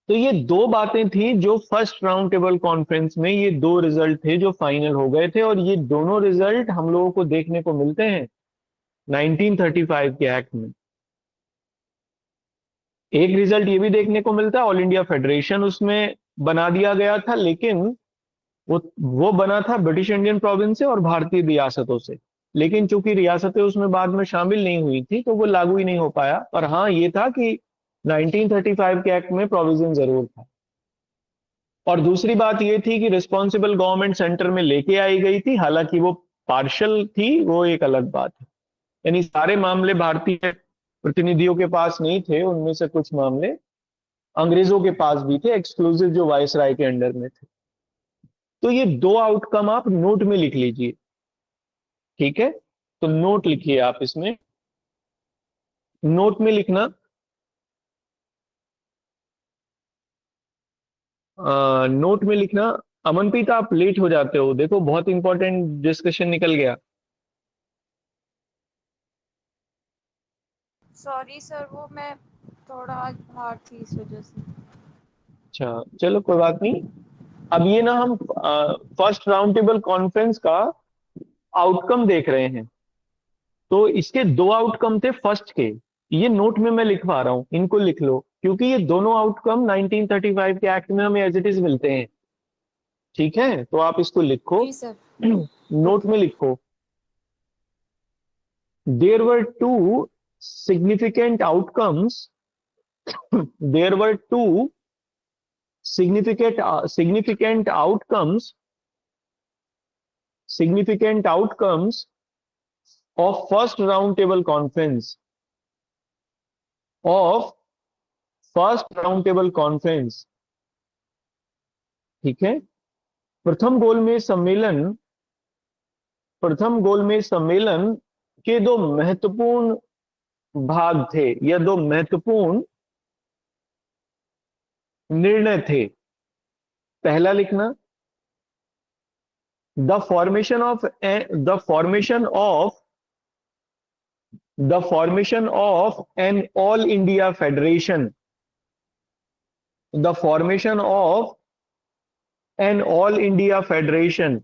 तो ये दो बातें थी जो फर्स्ट राउंड टेबल कॉन्फ्रेंस में, ये दो रिजल्ट थे जो फाइनल हो गए थे, और ये दोनों रिजल्ट हम लोगों को देखने को मिलते हैं 1935 के एक्ट में। एक रिजल्ट ये भी देखने को मिलता है, ऑल इंडिया फेडरेशन उसमें बना दिया गया था, लेकिन वो बना था ब्रिटिश इंडियन प्रोविंस से और भारतीय रियासतों से। लेकिन चूंकि रियासतें उसमें बाद में शामिल नहीं हुई थी तो वो लागू ही नहीं हो पाया। पर हाँ, ये था कि 1935 के एक्ट में प्रोविजन जरूर था। और दूसरी बात ये थी कि रिस्पॉन्सिबल गवर्नमेंट सेंटर में लेके आई गई थी, हालांकि वो पार्शल थी, वो एक अलग बात है। यानी सारे मामले भारतीय प्रतिनिधियों के पास नहीं थे, उनमें से कुछ मामले अंग्रेजों के पास भी थे, एक्सक्लूसिव जो वायसराय के अंडर में थे। तो ये दो आउटकम आप नोट में लिख लीजिए, ठीक है? तो नोट लिखिए आप इसमें, नोट में लिखना। नोट में लिखना। अमनप्रीत, आप लेट हो जाते हो, देखो बहुत इंपॉर्टेंट डिस्कशन निकल गया। सॉरी सर, वो मैं थोड़ा आज बाहर थी इस वजह से। अच्छा, चलो कोई बात नहीं। अब ये ना हम फर्स्ट राउंड टेबल कॉन्फ्रेंस का आउटकम देख रहे हैं। तो इसके दो आउटकम थे फर्स्ट के, ये नोट में मैं लिखवा रहा हूं, इनको लिख लो, क्योंकि ये दोनों आउटकम 1935 के एक्ट में हमें एज इट इज मिलते हैं। ठीक है, तो आप इसको लिखो। जी सर। Note okay. में लिखो, there were two significant outcomes there were two significant outcomes of of first round table conference। ठीक है, प्रथम गोलमेज सम्मेलन प्रथम गोलमेज सम्मेलन के दो महत्वपूर्ण भाग थे, या दो महत्वपूर्ण निर्णय थे। पहला लिखना, the formation of the formation of formation of an all India federation the formation of an all India federation,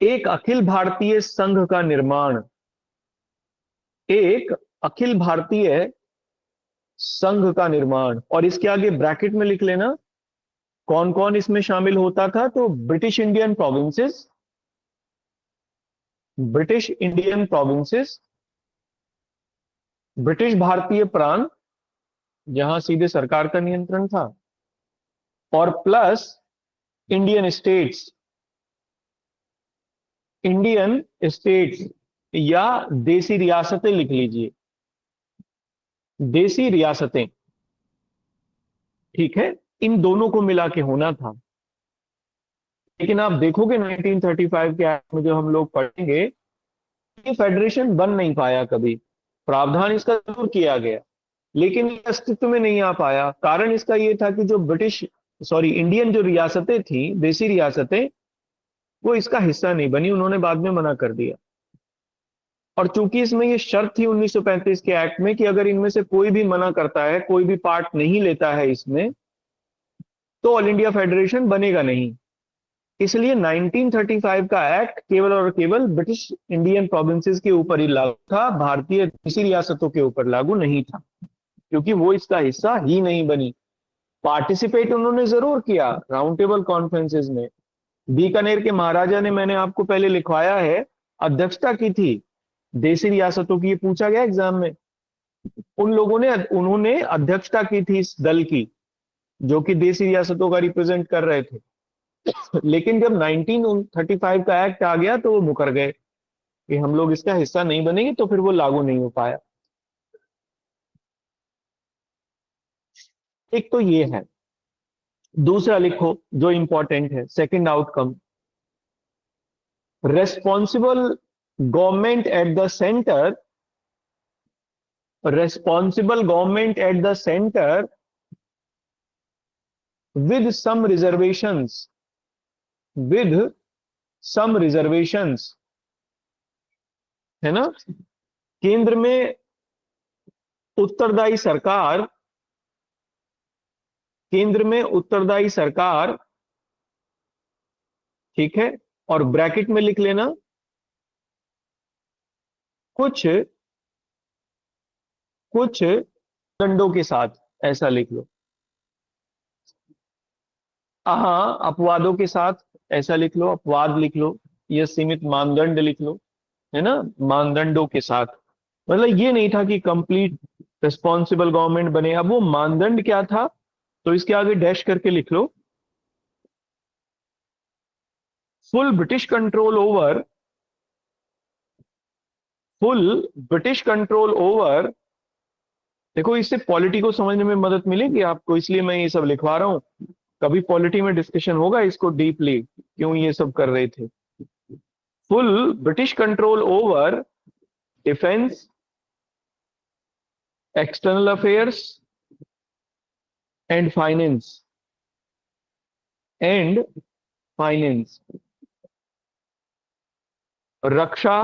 एक अखिल भारतीय संघ का निर्माण। एक अखिल भारतीय संघ का निर्माण। और इसके आगे ब्रैकेट में लिख लेना कौन कौन इसमें शामिल होता था। तो ब्रिटिश इंडियन प्रोविंसेस, ब्रिटिश भारतीय प्रांत जहां सीधे सरकार का नियंत्रण था, और plus Indian states. Indian states या देसी रियासतें लिख लीजिए, देसी रियासतें। ठीक है, इन दोनों को मिला के होना था। लेकिन आप देखोगे 1935 के एक्ट में जो हम लोग पढ़ेंगे, ये फेडरेशन बन नहीं पाया कभी। प्रावधान इसका जरूर किया गया, लेकिन ये अस्तित्व में नहीं आ पाया। कारण इसका ये था कि जो इंडियन जो रियासतें थी, देसी रियासतें, वो इसका हिस्सा नहीं बनी, उन्होंने बाद में मना कर दिया। और चूंकि इसमें ये शर्त थी 1935 के एक्ट में कि अगर इनमें से कोई भी मना करता है, कोई भी पार्ट नहीं लेता है इसमें, तो ऑल इंडिया फेडरेशन बनेगा नहीं। इसलिए 1935 का एक्ट केवल और केवल ब्रिटिश इंडियन प्रोविंसेस के ऊपर ही लागू था, भारतीय देशी रियासतों के ऊपर लागू नहीं था, क्योंकि वो इसका हिस्सा ही नहीं बनी। पार्टिसिपेट उन्होंने जरूर किया राउंड टेबल कॉन्फ्रेंसेस में। बीकानेर के महाराजा ने, मैंने आपको पहले लिखवाया है, अध्यक्षता की थी देशी रियासतों की, ये पूछा गया एग्जाम में। उन्होंने अध्यक्षता की थी इस दल की, जो कि देशी रियासतों का रिप्रेजेंट कर रहे थे। लेकिन जब 1935 का एक्ट आ गया तो वो मुकर गए कि हम लोग इसका हिस्सा नहीं बनेंगे, तो फिर वो लागू नहीं हो पाया। एक तो ये है। दूसरा लिखो जो इंपॉर्टेंट है, second outcome, responsible government at the centre responsible government at the center with some reservations with some reservations। है ना? केंद्र में उत्तरदायी सरकार केंद्र में उत्तरदायी सरकार, ठीक है, और ब्रैकेट में लिख लेना कुछ कुछ दंडों के साथ, ऐसा लिख लो। हाँ, अपवादों के साथ, ऐसा लिख लो, अपवाद लिख लो, या सीमित मानदंड लिख लो, है ना, मानदंडों के साथ। मतलब ये नहीं था कि कंप्लीट रिस्पॉन्सिबल गवर्नमेंट बने। अब वो मानदंड क्या था, तो इसके आगे डैश करके लिख लो, full British control over, full British control over. देखो, इससे पॉलिटी को समझने में मदद मिलेगी आपको, इसलिए मैं ये सब लिखवा रहा हूं। कभी पॉलिटी में डिस्कशन होगा इसको डीपली, क्यों ये सब कर रहे थे। Full British control over defence, external affairs and finance, and finance, रक्षा,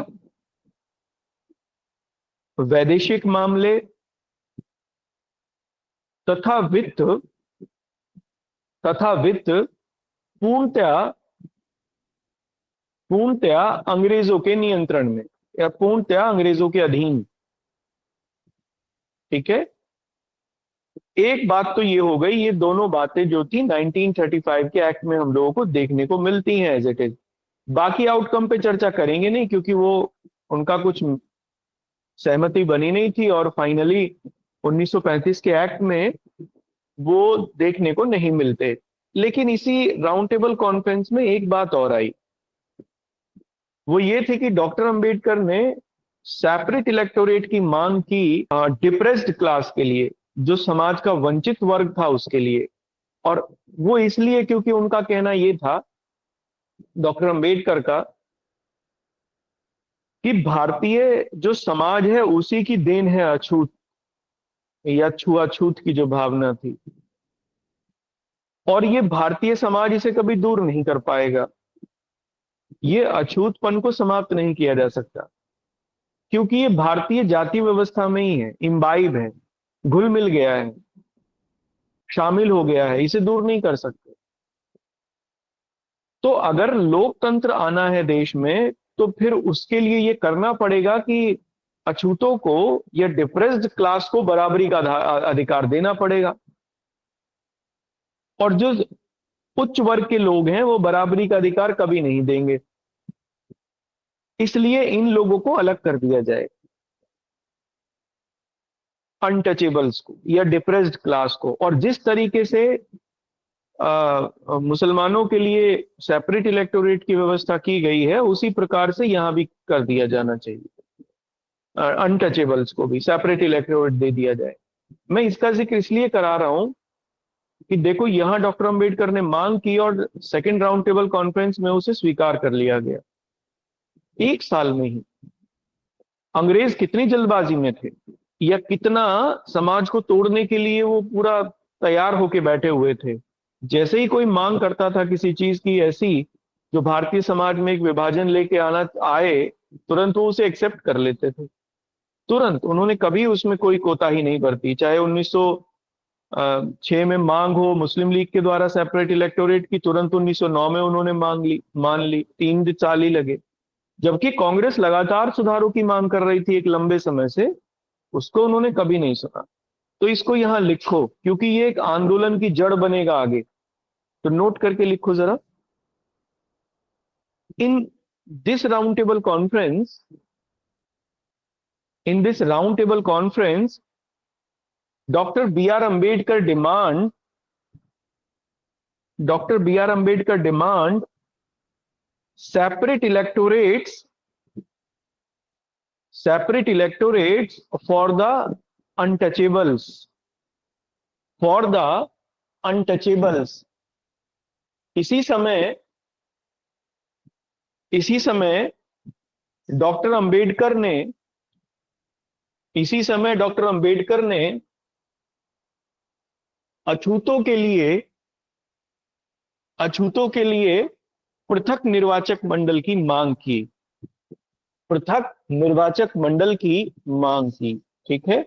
वैदेशिक मामले तथा वित्त, पूर्णतया पूर्णतया अंग्रेजों के नियंत्रण में, या पूर्णतया अंग्रेजों के अधीन। ठीक है, एक बात तो ये हो गई, ये दोनों बातें जो थी 1935 के एक्ट में हम लोगों को देखने को मिलती हैं एज इट इज। बाकी आउटकम पे चर्चा करेंगे नहीं, क्योंकि वो उनका कुछ सहमति बनी नहीं थी, और फाइनली 1935 के एक्ट में वो देखने को नहीं मिलते। लेकिन इसी राउंड टेबल कॉन्फ्रेंस में एक बात और आई, वो ये थी कि डॉक्टर अंबेडकर ने सेपरेट इलेक्टोरेट की मांग की डिप्रेस्ड क्लास के लिए, जो समाज का वंचित वर्ग था उसके लिए। और वो इसलिए क्योंकि उनका कहना ये था, डॉक्टर अंबेडकर का, कि भारतीय जो समाज है उसी की देन है अछूत या छुआछूत की जो भावना थी, और ये भारतीय समाज इसे कभी दूर नहीं कर पाएगा। ये अछूतपन को समाप्त नहीं किया जा सकता, क्योंकि ये भारतीय जाति व्यवस्था में ही है, इम्बाइब है, घुल मिल गया है, शामिल हो गया है, इसे दूर नहीं कर सकते। तो अगर लोकतंत्र आना है देश में, तो फिर उसके लिए ये करना पड़ेगा कि अछूतों को या डिप्रेस्ड क्लास को बराबरी का अधिकार देना पड़ेगा, और जो उच्च वर्ग के लोग हैं वो बराबरी का अधिकार कभी नहीं देंगे। इसलिए इन लोगों को अलग कर दिया जाए, अनटचेबल्स को या डिप्रेस्ड क्लास को। और जिस तरीके से मुसलमानों के लिए सेपरेट इलेक्टोरेट की व्यवस्था की गई है, उसी प्रकार से यहां भी कर दिया जाना चाहिए, अनटचेबल्स को भी सेपरेट इलेक्टोरेट दे दिया जाए। मैं इसका जिक्र इसलिए करा रहा हूं कि देखो, यहां डॉक्टर अंबेडकर ने मांग की और सेकेंड राउंड टेबल कॉन्फ्रेंस में उसे स्वीकार कर लिया गया, एक साल में ही। अंग्रेज कितनी जल्दबाजी में थे, या कितना समाज को तोड़ने के लिए वो पूरा तैयार होके बैठे हुए थे। जैसे ही कोई मांग करता था किसी चीज की ऐसी जो भारतीय समाज में एक विभाजन लेके आना आए, तुरंत वो उसे एक्सेप्ट कर लेते थे, तुरंत। उन्होंने कभी उसमें कोई कोताही नहीं बरती, चाहे 1906 में मांग हो मुस्लिम लीग के द्वारा सेपरेट इलेक्टोरेट की, तुरंत 1909 में उन्होंने मान ली, 3 साल ही लगे। जबकि कांग्रेस लगातार सुधारों की मांग कर रही थी एक लंबे समय से, उसको उन्होंने कभी नहीं सुना। तो इसको यहां लिखो, क्योंकि ये एक आंदोलन की जड़ बनेगा आगे, तो नोट करके लिखो जरा। In this round table conference, in this round table conference, doctor B R Ambedkar demand, doctor B R Ambedkar demand separate electorates, separate electorates for the untouchables, for the untouchables। इसी समय, इसी समय डॉक्टर अंबेडकर ने, इसी समय डॉक्टर अंबेडकर ने अछूतों के लिए, अछूतों के लिए पृथक निर्वाचक मंडल की मांग की, पृथक निर्वाचक मंडल की मांग की। ठीक है,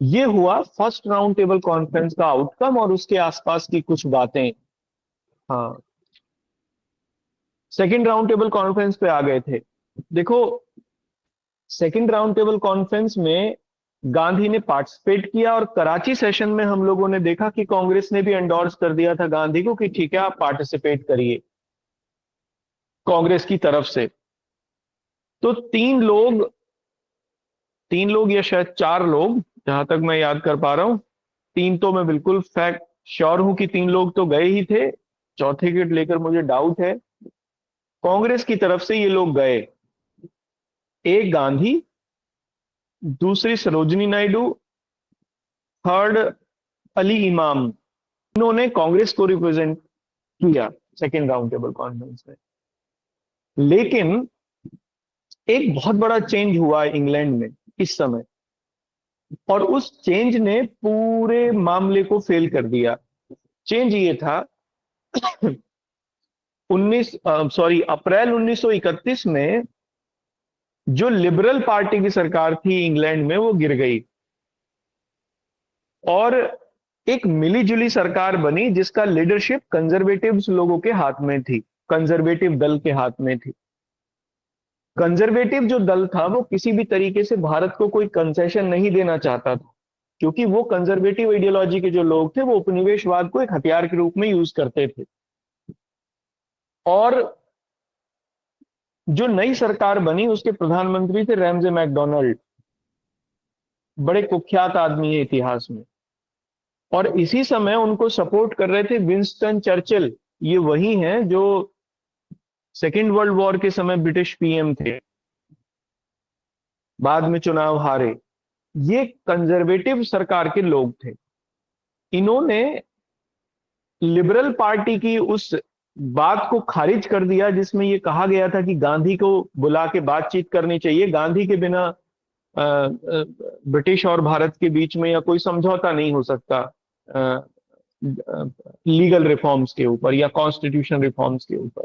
ये हुआ फर्स्ट राउंड टेबल कॉन्फ्रेंस का आउटकम और उसके आसपास की कुछ बातें। हाँ, सेकंड राउंड टेबल कॉन्फ्रेंस पे आ गए थे। देखो, सेकंड राउंड टेबल कॉन्फ्रेंस में गांधी ने पार्टिसिपेट किया और कराची सेशन में हम लोगों ने देखा कि कांग्रेस ने भी एंडोर्स कर दिया था गांधी को कि ठीक है, आप पार्टिसिपेट करिए कांग्रेस की तरफ से। तो तीन लोग या शायद चार लोग, जहां तक मैं याद कर पा रहा हूं, तीन तो मैं बिल्कुल फैक्ट श्योर हूं कि तीन लोग तो गए ही थे, चौथे के लेकर मुझे डाउट है। कांग्रेस की तरफ से ये लोग गए, एक गांधी, दूसरी सरोजिनी नायडू, थर्ड अली इमाम। इन्होंने कांग्रेस को रिप्रेजेंट किया सेकेंड राउंड टेबल कॉन्फ्रेंस में। लेकिन एक बहुत बड़ा चेंज हुआ इंग्लैंड में इस समय, और उस चेंज ने पूरे मामले को फेल कर दिया। चेंज ये था, 1931 में जो लिबरल पार्टी की सरकार थी इंग्लैंड में वो गिर गई और एक मिलीजुली सरकार बनी जिसका लीडरशिप कंजर्वेटिव्स लोगों के हाथ में थी, कंजर्वेटिव दल के हाथ में थी। कंजर्वेटिव जो दल था वो किसी भी तरीके से भारत को कोई कंसेशन नहीं देना चाहता था, क्योंकि वो कंजर्वेटिव आइडियोलॉजी के जो लोग थे वो उपनिवेशवाद को एक हथियार के रूप में यूज करते थे। और जो नई सरकार बनी उसके प्रधानमंत्री थे रैमजे मैकडोनाल्ड, बड़े कुख्यात आदमी है इतिहास में। और इसी समय उनको सपोर्ट कर रहे थे विंस्टन चर्चिल। ये वही हैं जो सेकेंड वर्ल्ड वॉर के समय ब्रिटिश पीएम थे, बाद में चुनाव हारे। ये कंजर्वेटिव सरकार के लोग थे। इन्होंने लिबरल पार्टी की उस बात को खारिज कर दिया जिसमें ये कहा गया था कि गांधी को बुला के बातचीत करनी चाहिए, गांधी के बिना ब्रिटिश और भारत के बीच में या कोई समझौता नहीं हो सकता लीगल रिफॉर्म्स के ऊपर या कॉन्स्टिट्यूशन रिफॉर्म्स के ऊपर।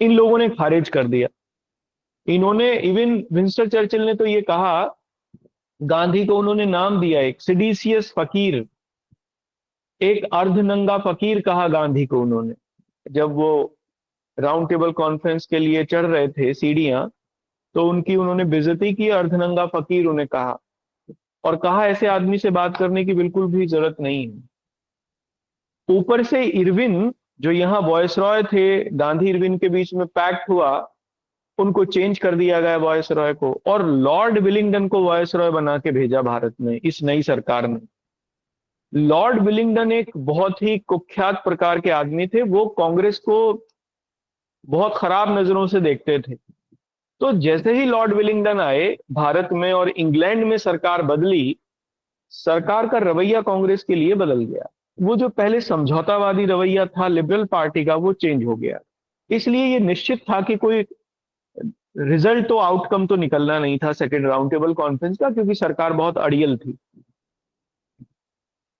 इन लोगों ने खारिज कर दिया। इन्होंने, इवन विंस्टन चर्चिल ने तो ये कहा, गांधी को उन्होंने नाम दिया एक सिडीसियस फकीर, एक अर्धनंगा फकीर कहा गांधी को उन्होंने। जब वो राउंड टेबल कॉन्फ्रेंस के लिए चढ़ रहे थे सीढ़ियां, तो उनकी उन्होंने बेइज्जती की, अर्धनंगा फकीर उन्हें कहा, और कहा ऐसे आदमी से बात करने की बिल्कुल भी जरूरत नहीं है। ऊपर से इरविन, जो यहाँ वॉयसरॉय थे, गांधी इरविन के बीच में पैक्ट हुआ, उनको चेंज कर दिया गया वॉयसरॉय को, और लॉर्ड विलिंगडन को वॉयसरॉय बना के भेजा भारत में इस नई सरकार ने। लॉर्ड विलिंगडन एक बहुत ही कुख्यात प्रकार के आदमी थे, वो कांग्रेस को बहुत खराब नजरों से देखते थे। तो जैसे ही लॉर्ड विलिंगडन आए भारत में और इंग्लैंड में सरकार बदली, सरकार का रवैया कांग्रेस के लिए बदल गया। वो जो पहले समझौतावादी रवैया था लिबरल पार्टी का, वो चेंज हो गया। इसलिए ये निश्चित था कि कोई रिजल्ट तो, आउटकम तो निकलना नहीं था सेकेंड राउंड टेबल कॉन्फ्रेंस का, क्योंकि सरकार बहुत अड़ियल थी।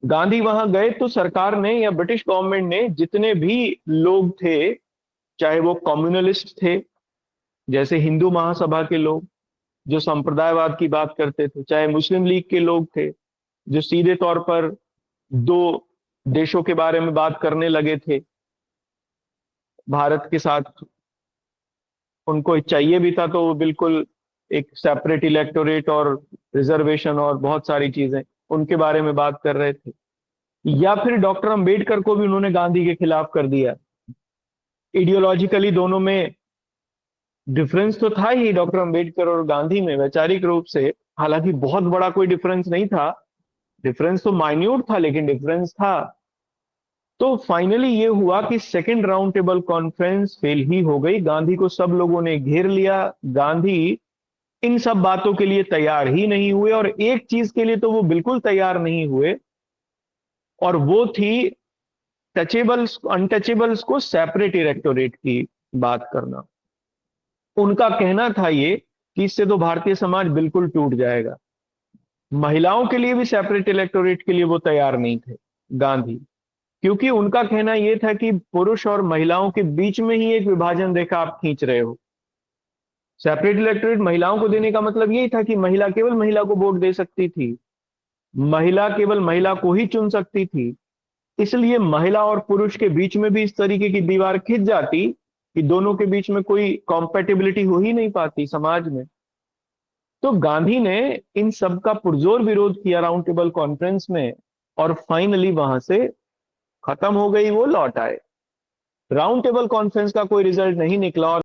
गांधी वहां गए तो सरकार ने या ब्रिटिश गवर्नमेंट ने जितने भी लोग थे, चाहे वो कम्युनलिस्ट थे जैसे हिंदू महासभा के लोग जो संप्रदायवाद की बात करते थे, चाहे मुस्लिम लीग के लोग थे जो सीधे तौर पर दो देशों के बारे में बात करने लगे थे भारत के साथ, उनको चाहिए भी था तो वो बिल्कुल एक सेपरेट इलेक्टोरेट और रिजर्वेशन और बहुत सारी चीजें उनके बारे में बात कर रहे थे। या फिर डॉक्टर अंबेडकर को भी उन्होंने गांधी के खिलाफ कर दिया। आइडियोलॉजिकली दोनों में डिफरेंस तो था ही डॉक्टर अंबेडकर और गांधी में, वैचारिक रूप से, हालांकि बहुत बड़ा कोई डिफरेंस नहीं था, डिफरेंस तो माइन्यूट था लेकिन डिफरेंस था। तो फाइनली ये हुआ कि second round table conference fail ही हो गई, गांधी को सब लोगों ने घेर लिया। गांधी इन सब बातों के लिए तैयार ही नहीं हुए, और एक चीज के लिए तो वो बिल्कुल तैयार नहीं हुए, और वो थी टचेबल्स अनटचेबल्स को सेपरेट इलेक्टोरेट की बात करना। उनका कहना था ये कि इससे तो भारतीय समाज बिल्कुल टूट जाएगा। महिलाओं के लिए भी सेपरेट इलेक्टोरेट के लिए वो तैयार नहीं थे गांधी, क्योंकि उनका कहना यह था कि पुरुष और महिलाओं के बीच में ही एक विभाजन रेखा आप खींच रहे हो। सेपरेट इलेक्टोरेट महिलाओं को देने का मतलब यही था कि महिला केवल महिला को वोट दे सकती थी, महिला केवल महिला को ही चुन सकती थी, इसलिए महिला और पुरुष के बीच में भी इस तरीके की दीवार खिंच जाती कि दोनों के बीच में कोई कॉम्पेटिबिलिटी हो ही नहीं पाती समाज में। तो गांधी ने इन सब का पुरजोर विरोध किया राउंड टेबल कॉन्फ्रेंस में, और फाइनली वहां से खत्म हो गई, वो लौट आए। राउंड टेबल कॉन्फ्रेंस का कोई रिजल्ट नहीं निकला, और